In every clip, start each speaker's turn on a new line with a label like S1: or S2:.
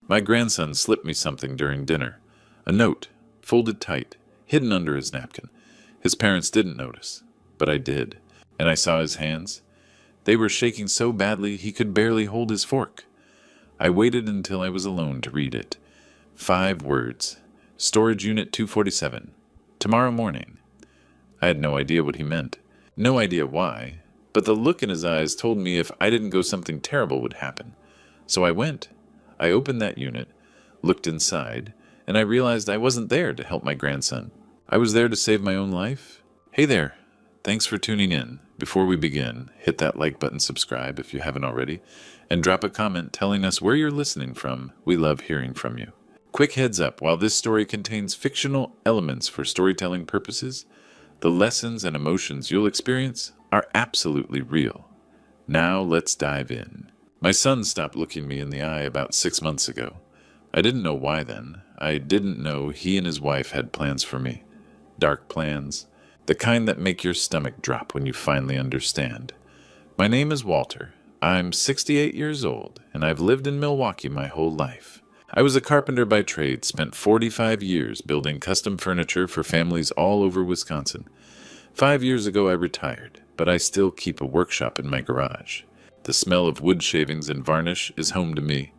S1: My grandson slipped me something during dinner. A note, folded tight, hidden under his napkin. His parents didn't notice, but I did. And I saw his hands. They were shaking so badly he could barely hold his fork. I waited until I was alone to read it. 5 words. Storage Unit 247. Tomorrow morning. I had no idea what he meant. No idea why. But the look in his eyes told me if I didn't go something terrible would happen. So I went. I opened that unit, looked inside, and I realized I wasn't there to help my grandson. I was there to save my own life. Hey there. Thanks for tuning in. Before we begin, hit that like button, subscribe if you haven't already, and drop a comment telling us where you're listening from. We love hearing from you. Quick heads up, while this story contains fictional elements for storytelling purposes, the lessons and emotions you'll experience are absolutely real. Now let's dive in. My son stopped looking me in the eye about 6 months ago. I didn't know why then. I didn't know he and his wife had plans for me. Dark plans. The kind that make your stomach drop when you finally understand. My name is Walter. I'm 68 years old, and I've lived in Milwaukee my whole life. I was a carpenter by trade, spent 45 years building custom furniture for families all over Wisconsin. 5 years ago I retired, but I still keep a workshop in my garage. The smell of wood shavings and varnish is home to me.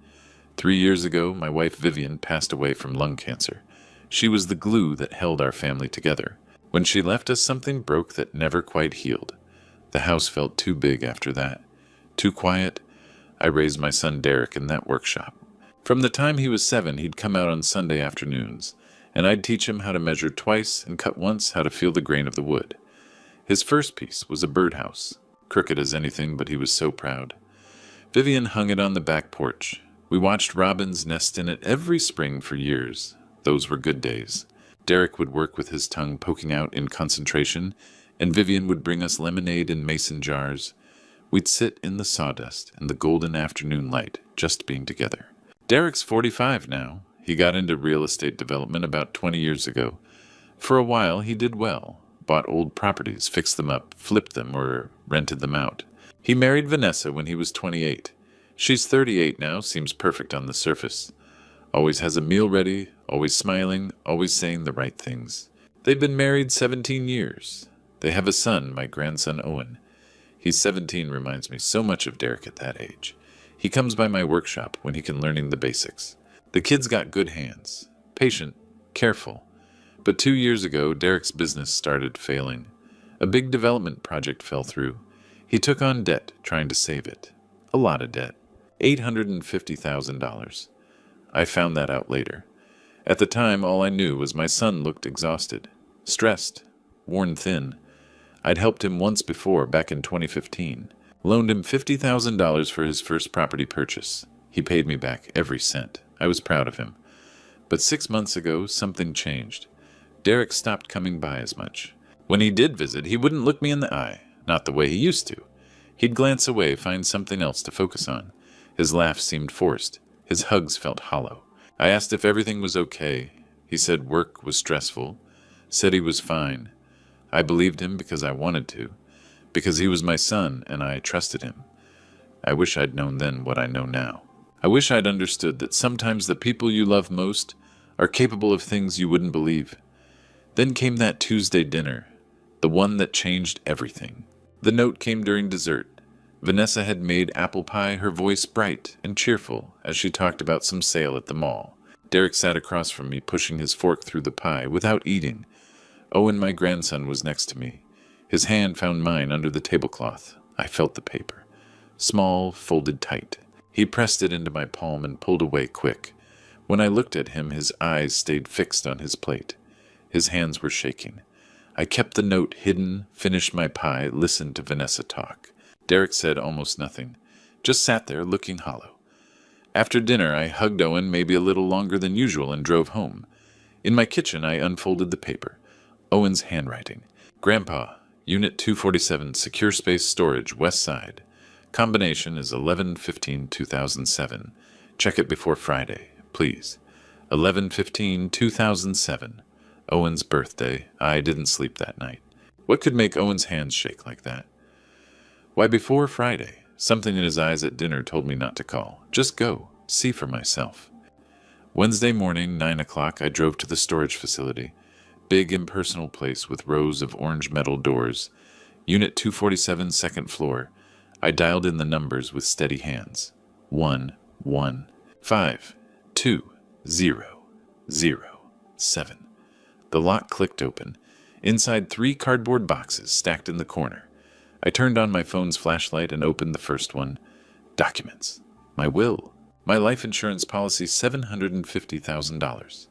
S1: 3 years ago, my wife Vivian passed away from lung cancer. She was the glue that held our family together. When she left us, something broke that never quite healed. The house felt too big after that. Too quiet. I raised my son Derek in that workshop. From the time he was 7, he'd come out on Sunday afternoons, and I'd teach him how to measure twice and cut once, how to feel the grain of the wood. His first piece was a birdhouse, crooked as anything, but he was so proud. Vivian hung it on the back porch. We watched robins nest in it every spring for years. Those were good days. Derek would work with his tongue poking out in concentration, and Vivian would bring us lemonade in mason jars. We'd sit in the sawdust and the golden afternoon light, just being together. Derek's 45 now. He got into real estate development about 20 years ago. For a while, he did well. Bought old properties, fixed them up, flipped them, or rented them out. He married Vanessa when he was 28. She's 38 now, seems perfect on the surface. Always has a meal ready, always smiling, always saying the right things. They've been married 17 years. They have a son, my grandson Owen. He's 17, reminds me so much of Derek at that age. He comes by my workshop when he can learning the basics. The kid's got good hands, patient, careful. But 2 years ago, Derek's business started failing. A big development project fell through. He took on debt, trying to save it. A lot of debt. $850,000. I found that out later. At the time, all I knew was my son looked exhausted, stressed, worn thin. I'd helped him once before, back in 2015. Loaned him $50,000 for his first property purchase. He paid me back every cent. I was proud of him. But 6 months ago, something changed. Derek stopped coming by as much. When he did visit, he wouldn't look me in the eye, not the way he used to. He'd glance away, find something else to focus on. His laugh seemed forced. His hugs felt hollow. I asked if everything was okay. He said work was stressful. Said he was fine. I believed him because I wanted to. Because he was my son and I trusted him. I wish I'd known then what I know now. I wish I'd understood that sometimes the people you love most are capable of things you wouldn't believe. Then came that Tuesday dinner, the one that changed everything. The note came during dessert. Vanessa had made apple pie, her voice bright and cheerful as she talked about some sale at the mall. Derek sat across from me, pushing his fork through the pie without eating. Owen, my grandson, was next to me. His hand found mine under the tablecloth. I felt the paper. Small, folded tight. He pressed it into my palm and pulled away quick. When I looked at him, his eyes stayed fixed on his plate. His hands were shaking. I kept the note hidden, finished my pie, listened to Vanessa talk. Derek said almost nothing. Just sat there, looking hollow. After dinner, I hugged Owen maybe a little longer than usual and drove home. In my kitchen, I unfolded the paper. Owen's handwriting. Grandpa, Unit 247, Secure Space Storage, West Side. Combination is 11/15/2007. Check it before Friday, please. 11/15/2007. Owen's birthday. I didn't sleep that night. What could make Owen's hands shake like that? Why, before Friday, something in his eyes at dinner told me not to call. Just go. See for myself. Wednesday morning, 9 o'clock, I drove to the storage facility. Big impersonal place with rows of orange metal doors. Unit 247, second floor. I dialed in the numbers with steady hands. 1, 1, 5, 2, 0, 0, 7. The lock clicked open. Inside 3 cardboard boxes stacked in the corner. I turned on my phone's flashlight and opened the first one. Documents. My will. My life insurance policy, $750,000.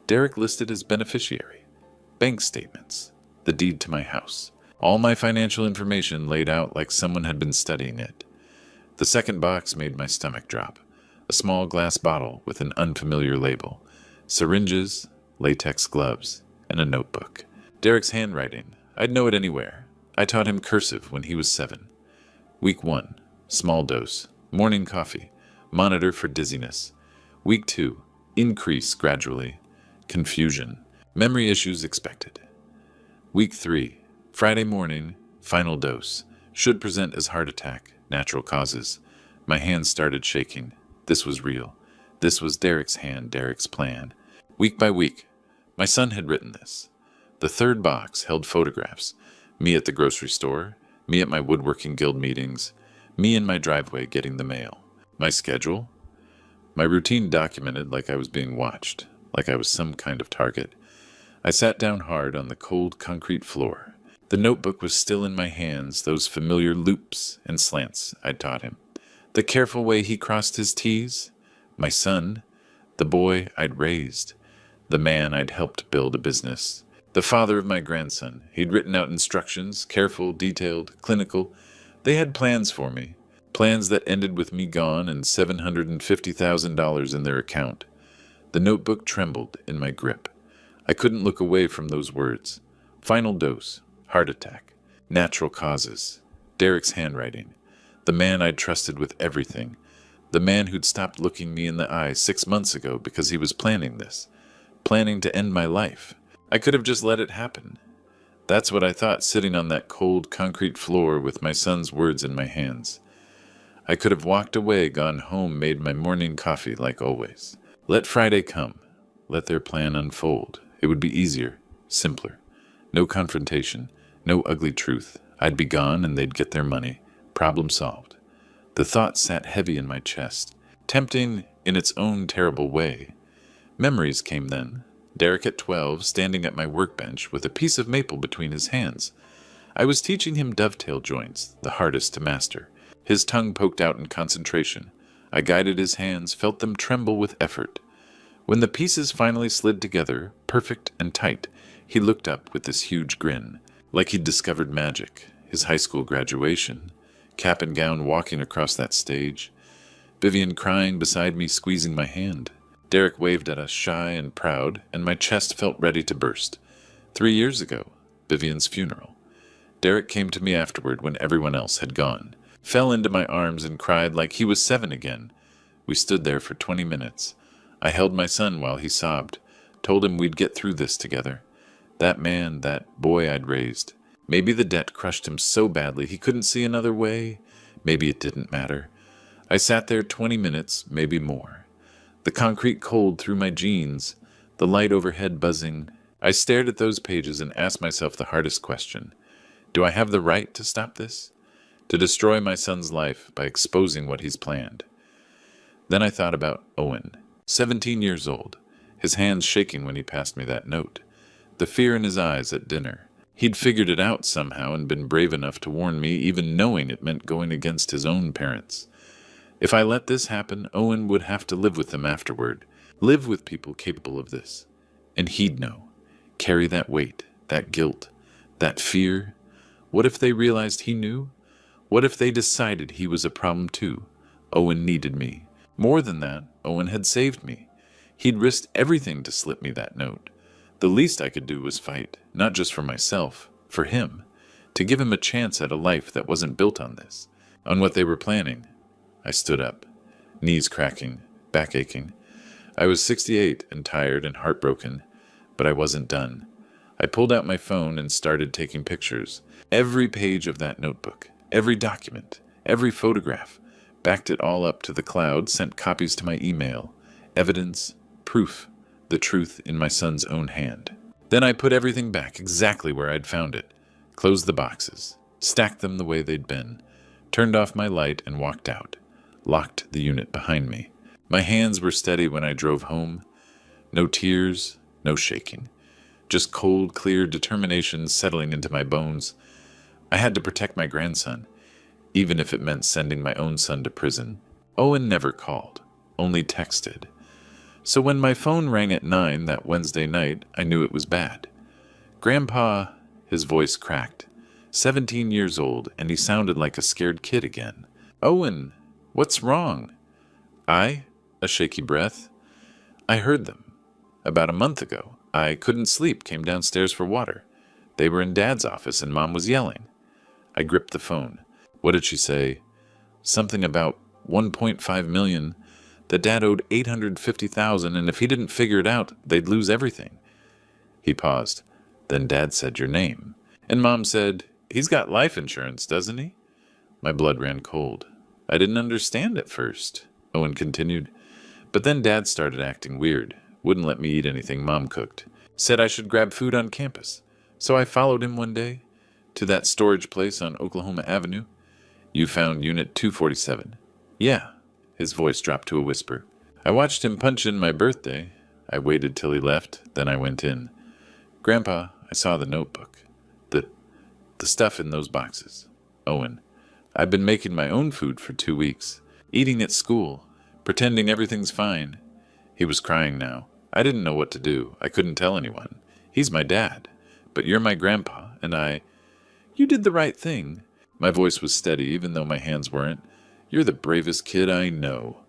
S1: Derek listed as beneficiary. Bank statements. The deed to my house. All my financial information laid out like someone had been studying it. The second box made my stomach drop. A small glass bottle with an unfamiliar label. Syringes, latex gloves, and a notebook. Derek's handwriting. I'd know it anywhere. I taught him cursive when he was 7. Week 1. Small dose. Morning coffee. Monitor for dizziness. Week 2. Increase gradually. Confusion. Memory issues expected. Week 3. Friday morning. Final dose. Should present as heart attack. Natural causes. My hands started shaking. This was real. This was Derek's hand, Derek's plan. Week by week. My son had written this. The third box held photographs. Me at the grocery store. Me at my woodworking guild meetings. Me in my driveway getting the mail. My schedule. My routine documented like I was being watched. Like I was some kind of target. I sat down hard on the cold concrete floor. The notebook was still in my hands, those familiar loops and slants I'd taught him. The careful way he crossed his T's. My son. The boy I'd raised. The man I'd helped build a business. The father of my grandson. He'd written out instructions, careful, detailed, clinical. They had plans for me. Plans that ended with me gone and $750,000 in their account. The notebook trembled in my grip. I couldn't look away from those words. Final dose. Heart attack. Natural causes. Derek's handwriting. The man I'd trusted with everything. The man who'd stopped looking me in the eye 6 months ago because he was planning this. Planning to end my life. I could have just let it happen. That's what I thought sitting on that cold concrete floor with my son's words in my hands. I could have walked away, gone home, made my morning coffee like always. Let Friday come. Let their plan unfold. It would be easier, simpler. No confrontation, no ugly truth. I'd be gone and they'd get their money. Problem solved. The thought sat heavy in my chest, tempting in its own terrible way. Memories came then. Derek at 12, standing at my workbench with a piece of maple between his hands. I was teaching him dovetail joints, the hardest to master. His tongue poked out in concentration. I guided his hands, felt them tremble with effort. When the pieces finally slid together, perfect and tight, he looked up with this huge grin, like he'd discovered magic, his high school graduation, cap and gown walking across that stage, Vivian crying beside me, squeezing my hand. Derek waved at us, shy and proud, and my chest felt ready to burst. 3 years ago, Vivian's funeral. Derek came to me afterward when everyone else had gone. Fell into my arms and cried like he was 7 again. We stood there for 20 minutes. I held my son while he sobbed, told him we'd get through this together. That man, that boy I'd raised. Maybe the debt crushed him so badly he couldn't see another way. Maybe it didn't matter. I sat there 20 minutes, maybe more. The concrete cold through my jeans, the light overhead buzzing. I stared at those pages and asked myself the hardest question. Do I have the right to stop this? To destroy my son's life by exposing what he's planned? Then I thought about Owen, 17 years old, his hands shaking when he passed me that note. The fear in his eyes at dinner. He'd figured it out somehow and been brave enough to warn me, even knowing it meant going against his own parents. If I let this happen, Owen would have to live with them afterward. Live with people capable of this. And he'd know. Carry that weight, that guilt, that fear. What if they realized he knew? What if they decided he was a problem too? Owen needed me. More than that, Owen had saved me. He'd risked everything to slip me that note. The least I could do was fight, not just for myself, for him, to give him a chance at a life that wasn't built on this, on what they were planning. I stood up, knees cracking, back aching. I was 68 and tired and heartbroken, but I wasn't done. I pulled out my phone and started taking pictures. Every page of that notebook, every document, every photograph, backed it all up to the cloud, sent copies to my email. Evidence, proof, the truth in my son's own hand. Then I put everything back exactly where I'd found it, closed the boxes, stacked them the way they'd been, turned off my light and walked out, locked the unit behind me. My hands were steady when I drove home. No tears, no shaking. Just cold, clear determination settling into my bones. I had to protect my grandson, even if it meant sending my own son to prison. Owen never called, only texted. So when my phone rang at 9 that Wednesday night, I knew it was bad. Grandpa, his voice cracked, 17 years old, and he sounded like a scared kid again. Owen, what's wrong? A shaky breath. I heard them. About a month ago, I couldn't sleep, came downstairs for water. They were in Dad's office and Mom was yelling. I gripped the phone. What did she say? Something about 1.5 million. That Dad owed 850,000, and if he didn't figure it out, they'd lose everything. He paused. Then Dad said your name. And Mom said, he's got life insurance, doesn't he? My blood ran cold. I didn't understand at first, Owen continued. But then Dad started acting weird. Wouldn't let me eat anything Mom cooked. Said I should grab food on campus. So I followed him one day to that storage place on Oklahoma Avenue. You found Unit 247. Yeah. His voice dropped to a whisper. I watched him punch in my birthday. I waited till he left, then I went in. Grandpa, I saw the notebook. The stuff in those boxes. Owen, I've been making my own food for 2 weeks. Eating at school. Pretending everything's fine. He was crying now. I didn't know what to do. I couldn't tell anyone. He's my dad. But you're my grandpa, and You did the right thing. My voice was steady, even though my hands weren't. You're the bravest kid I know.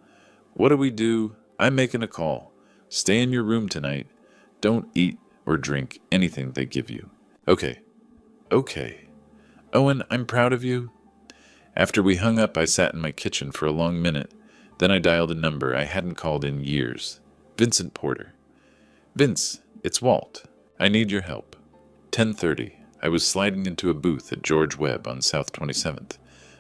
S1: What do we do? I'm making a call. Stay in your room tonight. Don't eat or drink anything they give you. Okay. Owen, I'm proud of you. After we hung up, I sat in my kitchen for a long minute. Then I dialed a number I hadn't called in years. Vincent Porter. Vince, it's Walt. I need your help. 10:30. I was sliding into a booth at George Webb on South 27th.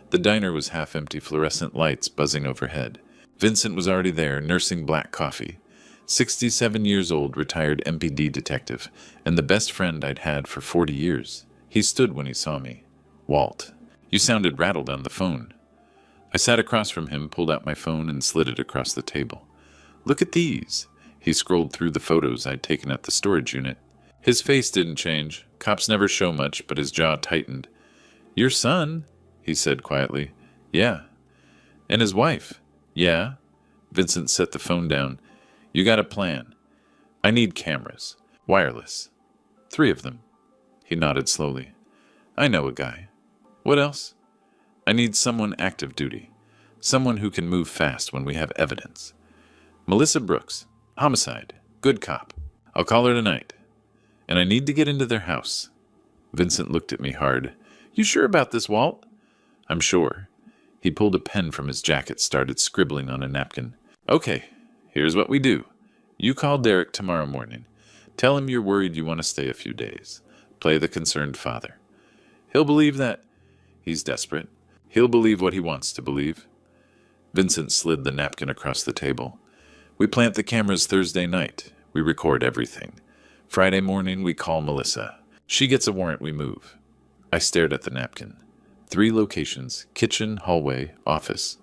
S1: The diner was half-empty fluorescent lights buzzing overhead. Vincent was already there, nursing black coffee. 67 years old, retired MPD detective, and the best friend I'd had for 40 years. He stood when he saw me. Walt, you sounded rattled on the phone. I sat across from him, pulled out my phone, and slid it across the table. Look at these. He scrolled through the photos I'd taken at the storage unit. His face didn't change. Cops never show much, but his jaw tightened. Your son? He said quietly. Yeah. And his wife? Yeah. Vincent set the phone down. You got a plan. I need cameras. Wireless. 3 of them. He nodded slowly. I know a guy. What else? I need someone active duty. Someone who can move fast when we have evidence. Melissa Brooks. Homicide. Good cop. I'll call her tonight. And I need to get into their house. Vincent looked at me hard. You sure about this, Walt? I'm sure. He pulled a pen from his jacket, started scribbling on a napkin. Okay, here's what we do. You call Derek tomorrow morning. Tell him you're worried you want to stay a few days. Play the concerned father. He'll believe that. He's desperate. He'll believe what he wants to believe. Vincent slid the napkin across the table. We plant the cameras Thursday night. We record everything. Friday morning, we call Melissa. She gets a warrant, we move. I stared at the napkin. 3 locations, kitchen, hallway, office.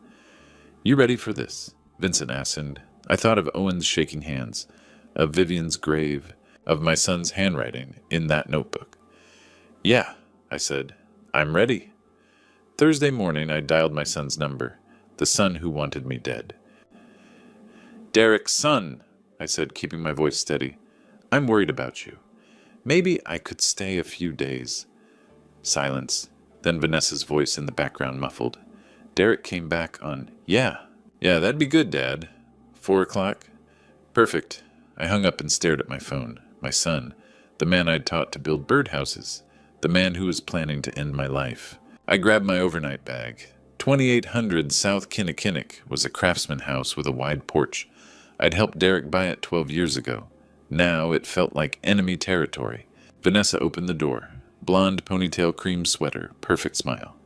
S1: You ready for this? Vincent asked, and I thought of Owen's shaking hands, of Vivian's grave, of my son's handwriting in that notebook. Yeah, I said. I'm ready. Thursday morning, I dialed my son's number, the son who wanted me dead. Derek's son, I said, keeping my voice steady. I'm worried about you. Maybe I could stay a few days. Silence. Then Vanessa's voice in the background muffled. Derek came back on, Yeah, that'd be good, Dad. 4 o'clock? Perfect. I hung up and stared at my phone. My son, the man I'd taught to build birdhouses, the man who was planning to end my life. I grabbed my overnight bag. 2800 South Kinnickinnick was a craftsman house with a wide porch. I'd helped Derek buy it 12 years ago. Now it felt like enemy territory. Vanessa opened the door. Blonde ponytail cream sweater, perfect smile.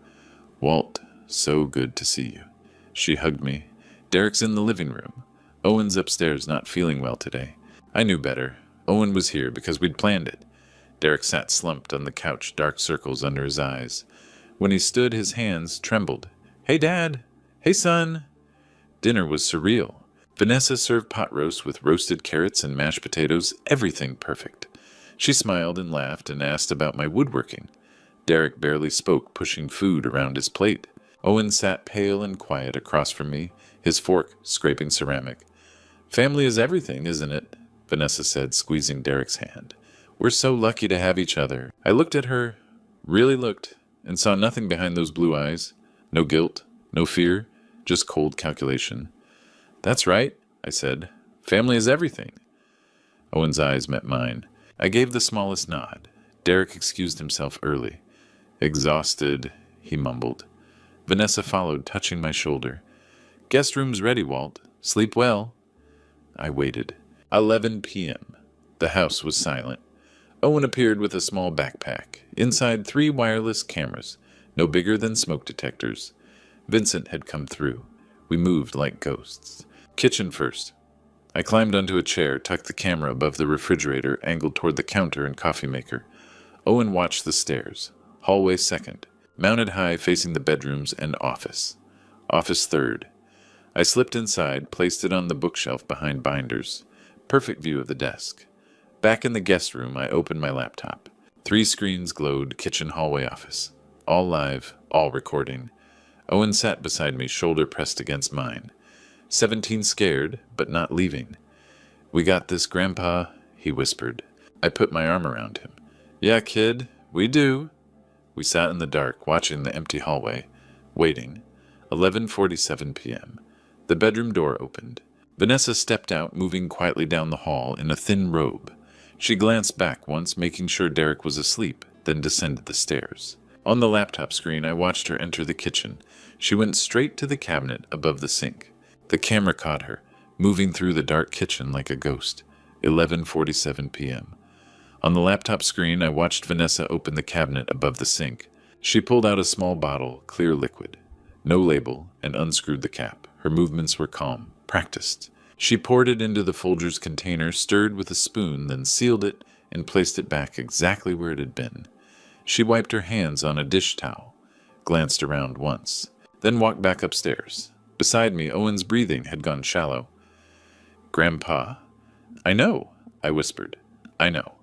S1: Walt, so good to see you. She hugged me. Derek's in the living room. Owen's upstairs not feeling well today. I knew better. Owen was here because we'd planned it. Derek sat slumped on the couch, dark circles under his eyes. When he stood, his hands trembled. Hey, Dad! Hey, son! Dinner was surreal. Vanessa served pot roast with roasted carrots and mashed potatoes, everything perfect. She smiled and laughed and asked about my woodworking. Derek barely spoke, pushing food around his plate. Owen sat pale and quiet across from me, his fork scraping ceramic. Family is everything, isn't it? Vanessa said, squeezing Derek's hand. We're so lucky to have each other. I looked at her, really looked, and saw nothing behind those blue eyes. No guilt, no fear, just cold calculation. That's right, I said. Family is everything. Owen's eyes met mine. I gave the smallest nod. Derek excused himself early. Exhausted, he mumbled. Vanessa followed, touching my shoulder. Guest room's ready, Walt. Sleep well. I waited. 11 p.m. The house was silent. Owen appeared with a small backpack. Inside 3 wireless cameras, no bigger than smoke detectors. Vincent had come through. We moved like ghosts. Kitchen first. I climbed onto a chair, tucked the camera above the refrigerator, angled toward the counter and coffee maker. Owen watched the stairs. Hallway second. Mounted high, facing the bedrooms and office. Office third. I slipped inside, placed it on the bookshelf behind binders. Perfect view of the desk. Back in the guest room, I opened my laptop. 3 screens glowed, kitchen, hallway, office. All live, all recording. Owen sat beside me, shoulder pressed against mine. 17 scared, but not leaving. We got this, Grandpa, he whispered. I put my arm around him. Yeah, kid, we do. We sat in the dark, watching the empty hallway, waiting. 11:47 p.m. The bedroom door opened. Vanessa stepped out, moving quietly down the hall in a thin robe. She glanced back once, making sure Derek was asleep, then descended the stairs. On the laptop screen, I watched her enter the kitchen. She went straight to the cabinet above the sink. The camera caught her, moving through the dark kitchen like a ghost. 11:47 p.m. On the laptop screen, I watched Vanessa open the cabinet above the sink. She pulled out a small bottle, clear liquid. No label, and unscrewed the cap. Her movements were calm, practiced. She poured it into the Folgers container, stirred with a spoon, then sealed it and placed it back exactly where it had been. She wiped her hands on a dish towel, glanced around once, then walked back upstairs. Beside me, Owen's breathing had gone shallow. Grandpa. I know, I whispered. I know.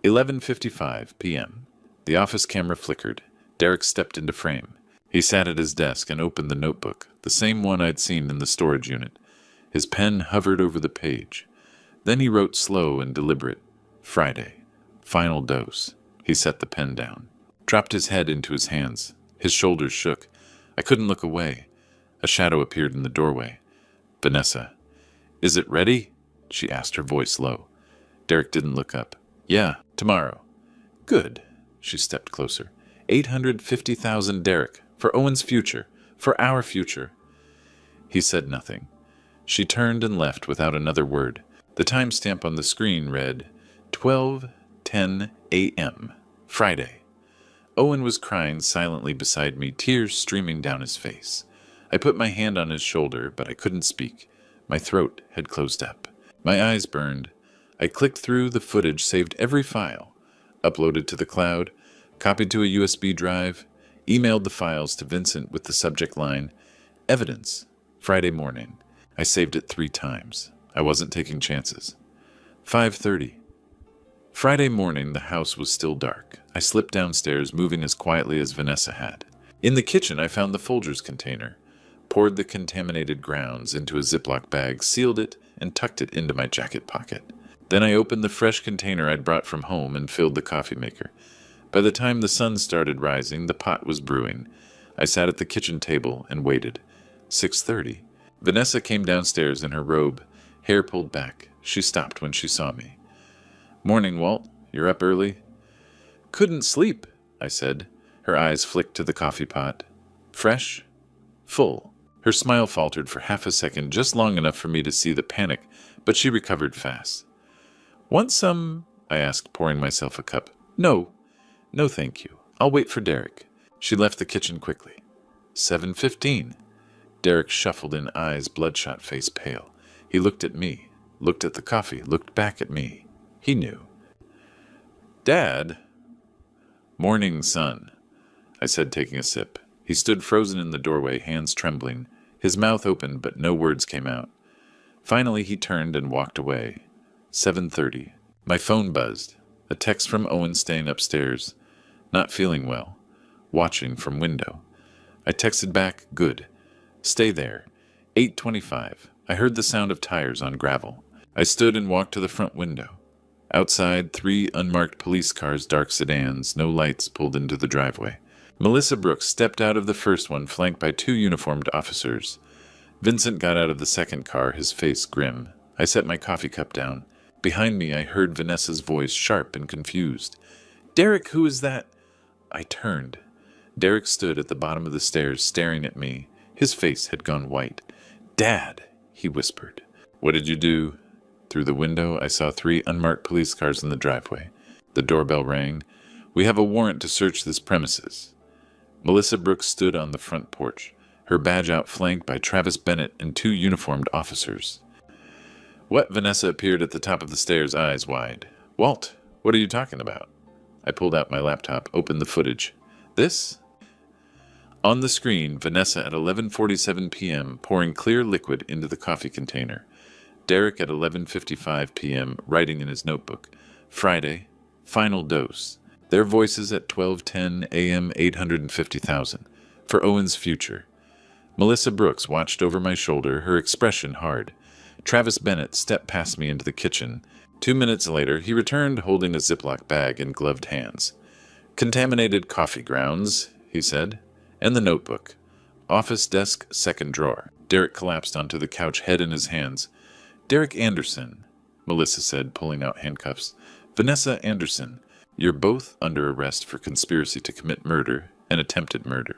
S1: 11:55 p.m. The office camera flickered. Derek stepped into frame. He sat at his desk and opened the notebook, the same one I'd seen in the storage unit. His pen hovered over the page. Then he wrote slow and deliberate. Friday. Final dose. He set the pen down. Dropped his head into his hands. His shoulders shook. I couldn't look away. A shadow appeared in the doorway. Vanessa. Is it ready? She asked, her voice low. Derek didn't look up. Yeah, tomorrow. Good. She stepped closer. 850,000, Derek. For Owen's future. For our future. He said nothing. She turned and left without another word. The timestamp on the screen read 12:10 a.m. Friday. Owen was crying silently beside me, tears streaming down his face. I put my hand on his shoulder, but I couldn't speak. My throat had closed up. My eyes burned. I clicked through the footage, saved every file, uploaded to the cloud, copied to a USB drive, emailed the files to Vincent with the subject line, Evidence, Friday morning. I saved it 3 times. I wasn't taking chances. 5:30. Friday morning, the house was still dark. I slipped downstairs, moving as quietly as Vanessa had. In the kitchen, I found the Folgers container, poured the contaminated grounds into a Ziploc bag, sealed it, and tucked it into my jacket pocket. Then I opened the fresh container I'd brought from home and filled the coffee maker. By the time the sun started rising, the pot was brewing. I sat at the kitchen table and waited. 6:30. Vanessa came downstairs in her robe, hair pulled back. She stopped when she saw me. Morning, Walt. You're up early? Couldn't sleep, I said. Her eyes flicked to the coffee pot. Fresh? Full. Her smile faltered for half a second, just long enough for me to see the panic, but she recovered fast. Want some? I asked, pouring myself a cup. No. No, thank you. I'll wait for Derek. She left the kitchen quickly. 7:15. Derek shuffled in, eyes bloodshot, face pale. He looked at me, looked at the coffee, looked back at me. He knew. "Dad?" "Morning, son," I said, taking a sip. He stood frozen in the doorway, hands trembling. His mouth opened, but no words came out. Finally, he turned and walked away. 7:30. My phone buzzed. A text from Owen staying upstairs. Not feeling well. Watching from window. I texted back, "Good. Stay there." 8:25. I heard the sound of tires on gravel. I stood and walked to the front window. Outside, 3 unmarked police cars, dark sedans, no lights, pulled into the driveway. Melissa Brooks stepped out of the first one, flanked by 2 uniformed officers. Vincent got out of the second car, his face grim. I set my coffee cup down. Behind me, I heard Vanessa's voice, sharp and confused. "Derek, who is that?" I turned. Derek stood at the bottom of the stairs, staring at me. His face had gone white. "Dad," he whispered. "What did you do?" Through the window, I saw 3 unmarked police cars in the driveway. The doorbell rang. "We have a warrant to search this premises." Melissa Brooks stood on the front porch, her badge out, flanked by Travis Bennett and 2 uniformed officers. What? Vanessa appeared at the top of the stairs, eyes wide. "Walt, what are you talking about?" I pulled out my laptop, opened the footage. "This?" On the screen, Vanessa at 11:47 p.m. pouring clear liquid into the coffee container. Derek at 11:55 p.m. writing in his notebook. Friday, final dose. Their voices at 12:10 a.m. 850,000. For Owen's future. Melissa Brooks watched over my shoulder, her expression hard. Travis Bennett stepped past me into the kitchen. 2 minutes later, he returned holding a Ziploc bag in gloved hands. "Contaminated coffee grounds," he said. "And the notebook. Office desk, second drawer." Derek collapsed onto the couch, head in his hands. "Derek Anderson," Melissa said, pulling out handcuffs. "Vanessa Anderson, you're both under arrest for conspiracy to commit murder and attempted murder."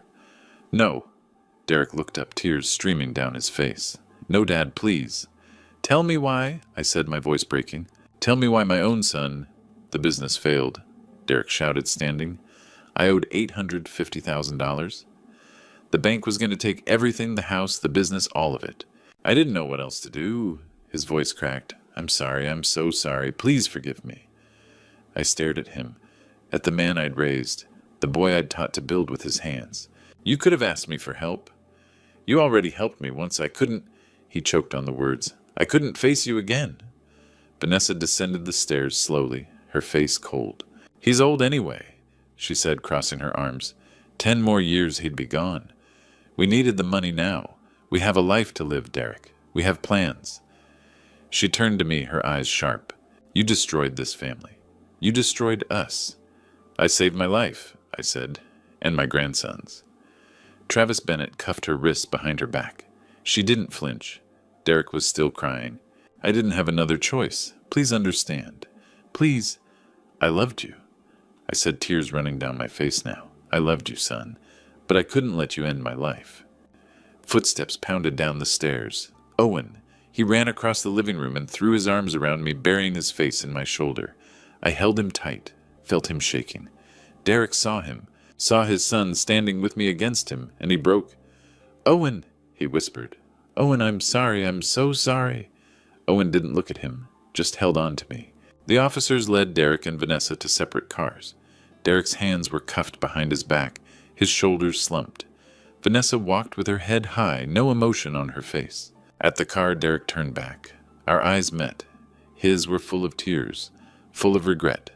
S1: "No." Derek looked up, tears streaming down his face. "No, Dad, please." "Tell me why," I said, my voice breaking. "Tell me why my own son—" "The business failed," Derek shouted, standing. "I owed $850,000. The bank was going to take everything, the house, the business, all of it. I didn't know what else to do." His voice cracked. "I'm sorry, I'm so sorry. Please forgive me." I stared at him, at the man I'd raised, the boy I'd taught to build with his hands. "You could have asked me for help. You already helped me once. I couldn't—" He choked on the words. "I couldn't face you again." Vanessa descended the stairs slowly, her face cold. "He's old anyway," she said, crossing her arms. 10 more years he'd be gone. We needed the money now. We have a life to live, Derek. We have plans. She turned to me, her eyes sharp. "You destroyed this family. You destroyed us." "I saved my life," I said, "and my grandson's." Travis Bennett cuffed her wrists behind her back. She didn't flinch. Derek was still crying. "I didn't have another choice. Please understand. Please. I loved you." I said, tears running down my face now. "I loved you, son, but I couldn't let you end my life." Footsteps pounded down the stairs. Owen. He ran across the living room and threw his arms around me, burying his face in my shoulder. I held him tight, felt him shaking. Derek saw him, saw his son standing with me against him, and he broke. "Owen," he whispered. "Owen, I'm sorry. I'm so sorry." Owen didn't look at him, just held on to me. The officers led Derek and Vanessa to separate cars. Derek's hands were cuffed behind his back, his shoulders slumped. Vanessa walked with her head high, no emotion on her face. At the car, Derek turned back. Our eyes met. His were full of tears, full of regret,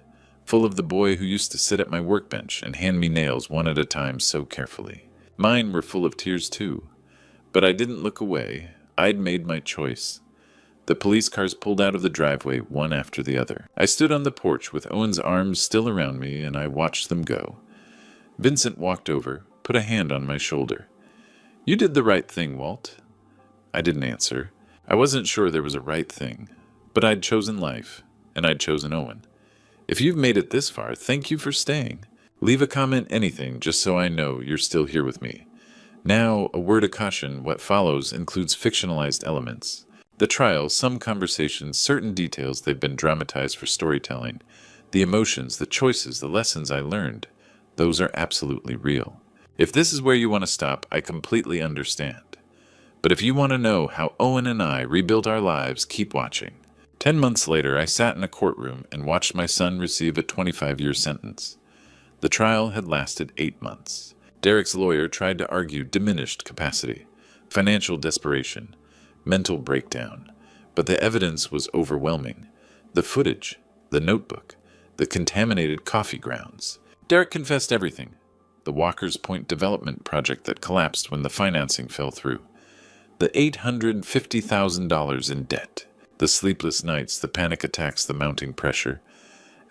S1: full of the boy who used to sit at my workbench and hand me nails one at a time so carefully. Mine were full of tears too. But I didn't look away. I'd made my choice. The police cars pulled out of the driveway, one after the other. I stood on the porch with Owen's arms still around me, and I watched them go. Vincent walked over, put a hand on my shoulder. "You did the right thing, Walt." I didn't answer. I wasn't sure there was a right thing, but I'd chosen life, and I'd chosen Owen. If you've made it this far, thank you for staying. Leave a comment, anything, just so I know you're still here with me. Now, a word of caution, what follows includes fictionalized elements. The trial, some conversations, certain details, they've been dramatized for storytelling. The emotions, the choices, the lessons I learned, those are absolutely real. If this is where you want to stop, I completely understand. But if you want to know how Owen and I rebuilt our lives, keep watching. 10 months later, I sat in a courtroom and watched my son receive a 25-year sentence. The trial had lasted 8 months. Derek's lawyer tried to argue diminished capacity, financial desperation, mental breakdown, but the evidence was overwhelming. The footage, the notebook, the contaminated coffee grounds. Derek confessed everything. The Walker's Point development project that collapsed when the financing fell through. The $850,000 in debt. The sleepless nights, the panic attacks, the mounting pressure.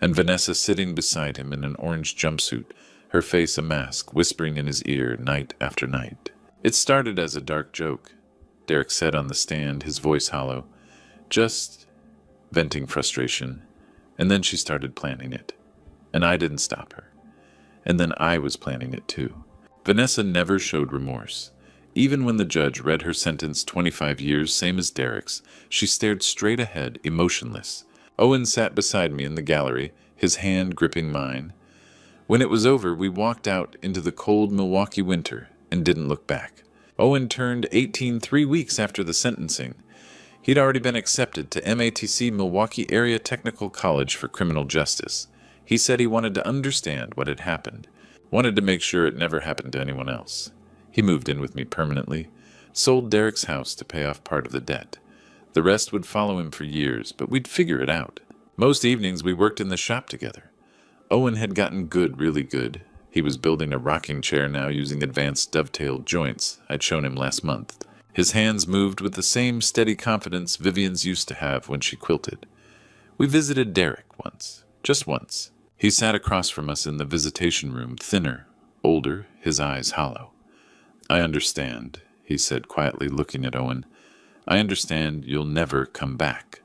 S1: And Vanessa sitting beside him in an orange jumpsuit, her face a mask, whispering in his ear night after night. It started as a dark joke, Derek said on the stand, his voice hollow, just venting frustration. And then she started planning it. And I didn't stop her. And then I was planning it too. Vanessa never showed remorse. Even when the judge read her sentence 25 years, same as Derek's, she stared straight ahead, emotionless. Owen sat beside me in the gallery, his hand gripping mine. When it was over, we walked out into the cold Milwaukee winter and didn't look back. Owen turned 18 3 weeks after the sentencing. He'd already been accepted to MATC Milwaukee Area Technical College for Criminal Justice. He said he wanted to understand what had happened, wanted to make sure it never happened to anyone else. He moved in with me permanently, sold Derek's house to pay off part of the debt. The rest would follow him for years, but we'd figure it out. Most evenings we worked in the shop together. Owen had gotten good, really good. He was building a rocking chair now using advanced dovetailed joints I'd shown him last month. His hands moved with the same steady confidence Vivian's used to have when she quilted. We visited Derek once, just once. He sat across from us in the visitation room, thinner, older, his eyes hollow. I understand, he said quietly, looking at Owen. I understand you'll never come back.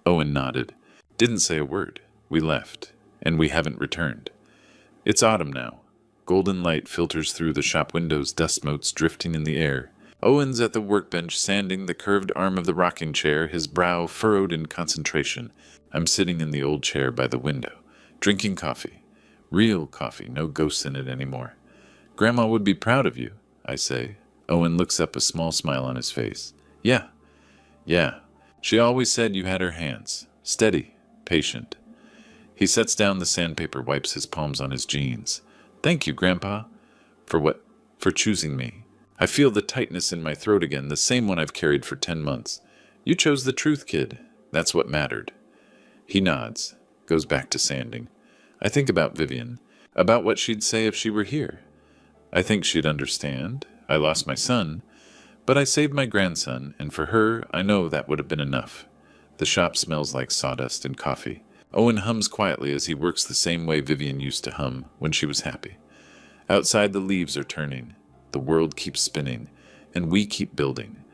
S1: Owen nodded, didn't say a word. We left, and we haven't returned. It's autumn now. Golden light filters through the shop windows, dust motes drifting in the air. Owen's at the workbench sanding the curved arm of the rocking chair, his brow furrowed in concentration. I'm sitting in the old chair by the window, drinking coffee. Real coffee, no ghosts in it anymore. Grandma would be proud of you, I say. Owen looks up, a small smile on his face. Yeah. She always said you had her hands. Steady, patient. He sets down the sandpaper, wipes his palms on his jeans. Thank you, Grandpa. For what? For choosing me. I feel the tightness in my throat again, the same one I've carried for 10 months. You chose the truth, kid. That's what mattered. He nods, goes back to sanding. I think about Vivian, about what she'd say if she were here. I think she'd understand. I lost my son, but I saved my grandson, and for her, I know that would have been enough. The shop smells like sawdust and coffee. Owen hums quietly as he works the same way Vivian used to hum when she was happy. Outside, the leaves are turning. The world keeps spinning, and we keep building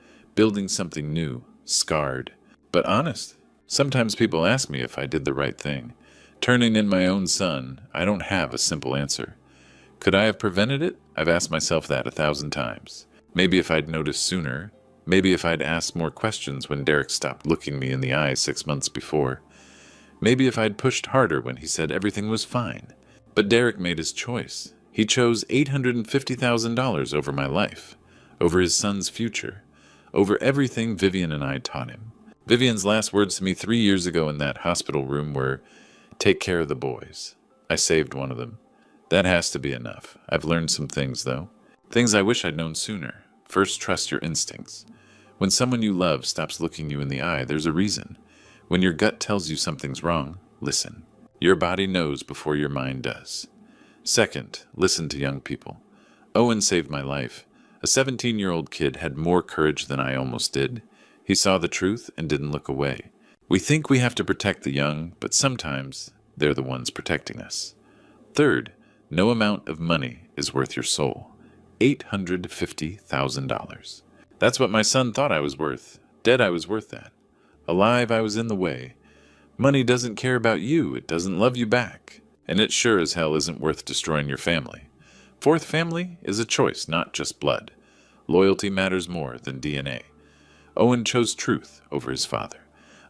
S1: something new, scarred, but honest. Sometimes people ask me if I did the right thing. Turning in my own son, I don't have a simple answer. Could I have prevented it? I've asked myself that 1,000 times. Maybe if I'd noticed sooner. Maybe if I'd asked more questions when Derek stopped looking me in the eye 6 months before. Maybe if I'd pushed harder when he said everything was fine. But Derek made his choice. He chose $850,000 over my life, over his son's future, over everything Vivian and I taught him. Vivian's last words to me 3 years ago in that hospital room were, "Take care of the boys." I saved one of them. That has to be enough. I've learned some things, though. Things I wish I'd known sooner. First, trust your instincts. When someone you love stops looking you in the eye, there's a reason. When your gut tells you something's wrong, listen. Your body knows before your mind does. Second, listen to young people. Owen saved my life. A 17-year-old kid had more courage than I almost did. He saw the truth and didn't look away. We think we have to protect the young, but sometimes they're the ones protecting us. Third, no amount of money is worth your soul. $850,000. That's what my son thought I was worth. Dead, I was worth that. Alive, I was in the way. Money doesn't care about you. It doesn't love you back. And it sure as hell isn't worth destroying your family. Fourth family is a choice, not just blood. Loyalty matters more than DNA. Owen chose truth over his father.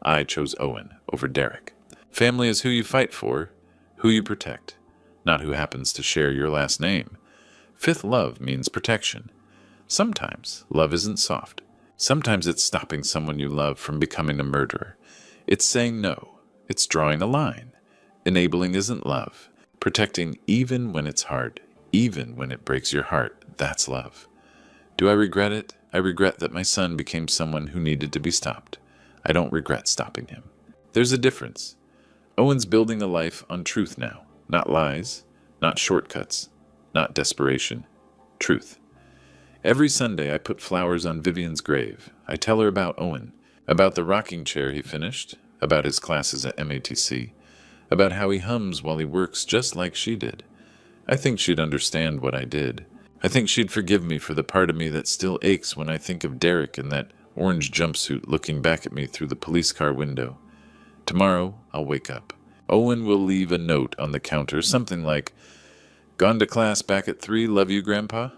S1: I chose Owen over Derek. Family is who you fight for, who you protect, not who happens to share your last name. Fifth love means protection. Sometimes love isn't soft. Sometimes it's stopping someone you love from becoming a murderer. It's saying no. It's drawing a line. Enabling isn't love. Protecting even when it's hard, even when it breaks your heart, that's love. Do I regret it? I regret that my son became someone who needed to be stopped. I don't regret stopping him. There's a difference. Owen's building a life on truth now. Not lies, not shortcuts, not desperation. Truth. Every Sunday I put flowers on Vivian's grave. I tell her about Owen, about the rocking chair he finished, about his classes at MATC, about how he hums while he works just like she did. I think she'd understand what I did. I think she'd forgive me for the part of me that still aches when I think of Derek in that orange jumpsuit looking back at me through the police car window. Tomorrow, I'll wake up. Owen will leave a note on the counter, something like, "Gone to class back at 3, love you, Grandpa?"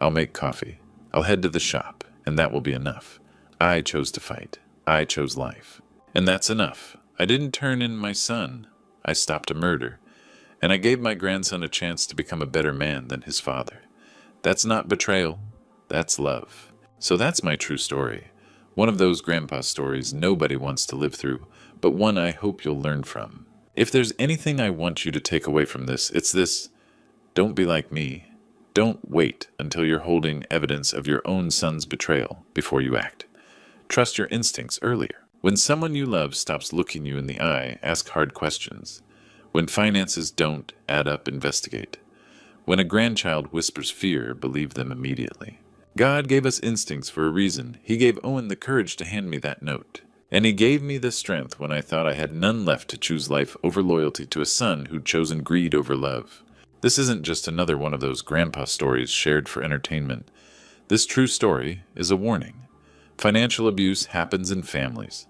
S1: I'll make coffee. I'll head to the shop, and that will be enough. I chose to fight. I chose life. And that's enough. I didn't turn in my son. I stopped a murder. And I gave my grandson a chance to become a better man than his father. That's not betrayal. That's love. So that's my true story. One of those grandpa stories nobody wants to live through, but one I hope you'll learn from. If there's anything I want you to take away from this, it's this: don't be like me. Don't wait until you're holding evidence of your own son's betrayal before you act. Trust your instincts earlier. When someone you love stops looking you in the eye, ask hard questions. When finances don't add up, investigate. When a grandchild whispers fear, believe them immediately. God gave us instincts for a reason. He gave Owen the courage to hand me that note. And he gave me the strength when I thought I had none left to choose life over loyalty to a son who'd chosen greed over love. This isn't just another one of those grandpa stories shared for entertainment. This true story is a warning. Financial abuse happens in families.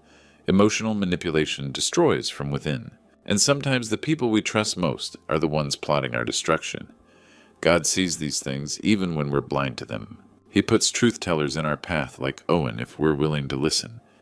S1: Emotional manipulation destroys from within. And sometimes the people we trust most are the ones plotting our destruction. God sees these things even when we're blind to them. He puts truth tellers in our path like Owen if we're willing to listen.